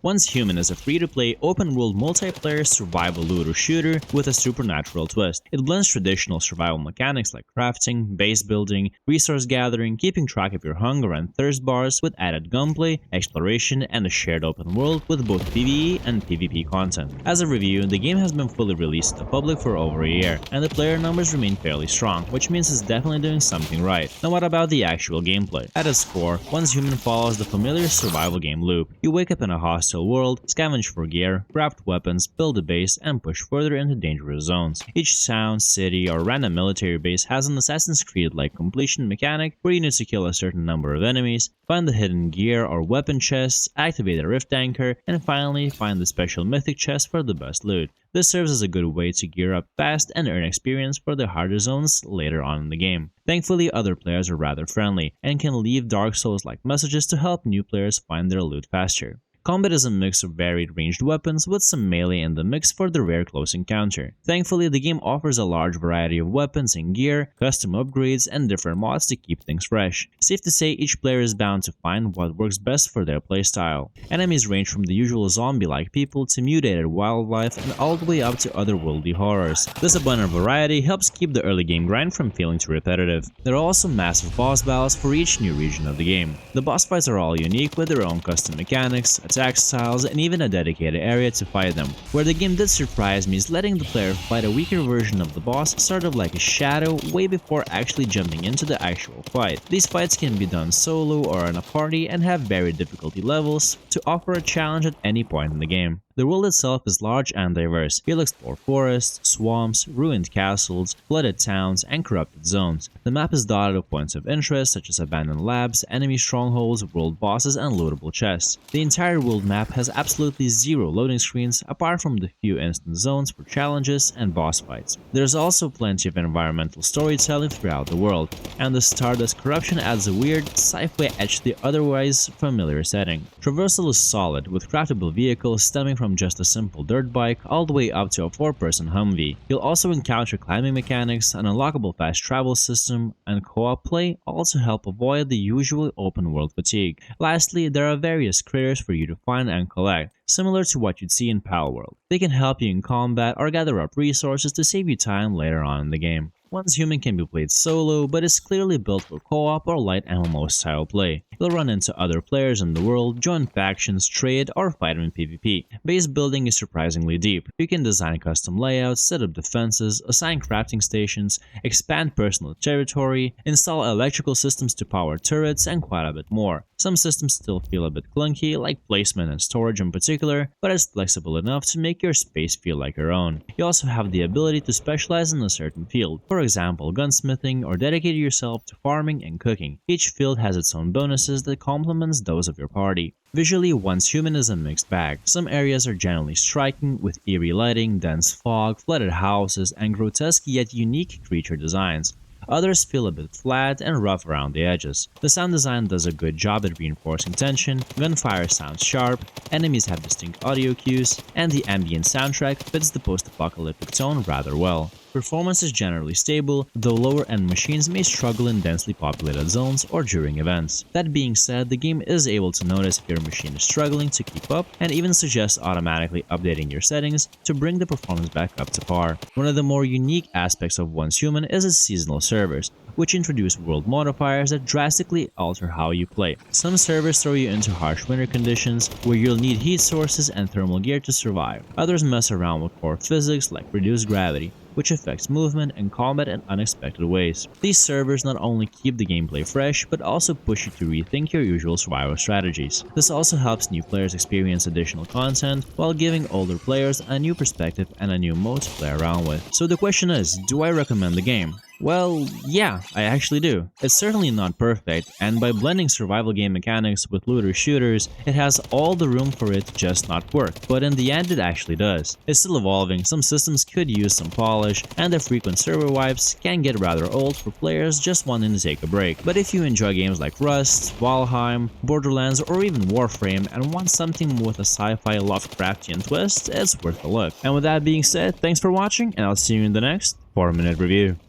Once Human is a free-to-play, open-world multiplayer survival looter shooter with a supernatural twist. It blends traditional survival mechanics like crafting, base building, resource gathering, keeping track of your hunger and thirst bars with added gunplay, exploration, and a shared open world with both PvE and PvP content. As a review, the game has been fully released to the public for over a year, and the player numbers remain fairly strong, which means it's definitely doing something right. Now what about the actual gameplay? At its core, Once Human follows the familiar survival game loop. You wake up in a hostile world, scavenge for gear, craft weapons, build a base, and push further into dangerous zones. Each town, city, or random military base has an Assassin's Creed-like completion mechanic where you need to kill a certain number of enemies, find the hidden gear or weapon chests, activate a rift anchor, and finally find the special mythic chest for the best loot. This serves as a good way to gear up fast and earn experience for the harder zones later on in the game. Thankfully, other players are rather friendly and can leave Dark Souls-like messages to help new players find their loot faster. Combat is a mix of varied ranged weapons with some melee in the mix for the rare close encounter. Thankfully, the game offers a large variety of weapons and gear, custom upgrades, and different mods to keep things fresh. Safe to say, each player is bound to find what works best for their playstyle. Enemies range from the usual zombie-like people to mutated wildlife and all the way up to otherworldly horrors. This abundant variety helps keep the early game grind from feeling too repetitive. There are also massive boss battles for each new region of the game. The boss fights are all unique with their own custom mechanics, attack styles, and even a dedicated area to fight them. Where the game did surprise me is letting the player fight a weaker version of the boss, sort of like a shadow, way before actually jumping into the actual fight. These fights can be done solo or in a party and have varied difficulty levels to offer a challenge at any point in the game. The world itself is large and diverse. You'll explore forests, swamps, ruined castles, flooded towns, and corrupted zones. The map is dotted with points of interest such as abandoned labs, enemy strongholds, world bosses, and lootable chests. The entire world map has absolutely zero loading screens apart from the few instant zones for challenges and boss fights. There's also plenty of environmental storytelling throughout the world, and the Stardust corruption adds a weird, sci-fi edge to the otherwise familiar setting. Traversal is solid, with craftable vehicles stemming from just a simple dirt bike all the way up to a 4-person Humvee. You'll also encounter climbing mechanics, an unlockable fast travel system, and co-op play, all to help avoid the usual open world fatigue. Lastly, there are various critters for you to find and collect, similar to what you'd see in Palworld. They can help you in combat or gather up resources to save you time later on in the game. Once Human can be played solo, but is clearly built for co-op or light MMO style play. You'll run into other players in the world, join factions, trade, or fight in PvP. Base building is surprisingly deep. You can design custom layouts, set up defenses, assign crafting stations, expand personal territory, install electrical systems to power turrets, and quite a bit more. Some systems still feel a bit clunky, like placement and storage in particular, but it's flexible enough to make your space feel like your own. You also have the ability to specialize in a certain field, for example gunsmithing, or dedicate yourself to farming and cooking. Each field has its own bonuses that complements those of your party. Visually, Once Human is a mixed bag. Some areas are generally striking, with eerie lighting, dense fog, flooded houses, and grotesque yet unique creature designs. Others feel a bit flat and rough around the edges. The sound design does a good job at reinforcing tension, gunfire sounds sharp, enemies have distinct audio cues, and the ambient soundtrack fits the post-apocalyptic tone rather well. Performance is generally stable, though lower-end machines may struggle in densely populated zones or during events. That being said, the game is able to notice if your machine is struggling to keep up, and even suggests automatically updating your settings to bring the performance back up to par. One of the more unique aspects of Once Human is its seasonal servers, which introduce world modifiers that drastically alter how you play. Some servers throw you into harsh winter conditions, where you'll need heat sources and thermal gear to survive. Others mess around with core physics like reduced gravity, which affects movement and combat in unexpected ways. These servers not only keep the gameplay fresh, but also push you to rethink your usual survival strategies. This also helps new players experience additional content, while giving older players a new perspective and a new mode to play around with. So the question is, do I recommend the game? Well, yeah, I actually do. It's certainly not perfect, and by blending survival game mechanics with looter shooters, it has all the room for it to just not work, but in the end it actually does. It's still evolving, some systems could use some polish, and the frequent server wipes can get rather old for players just wanting to take a break. But if you enjoy games like Rust, Valheim, Borderlands, or even Warframe and want something with a sci-fi Lovecraftian twist, it's worth a look. And with that being said, thanks for watching, and I'll see you in the next 4-minute review.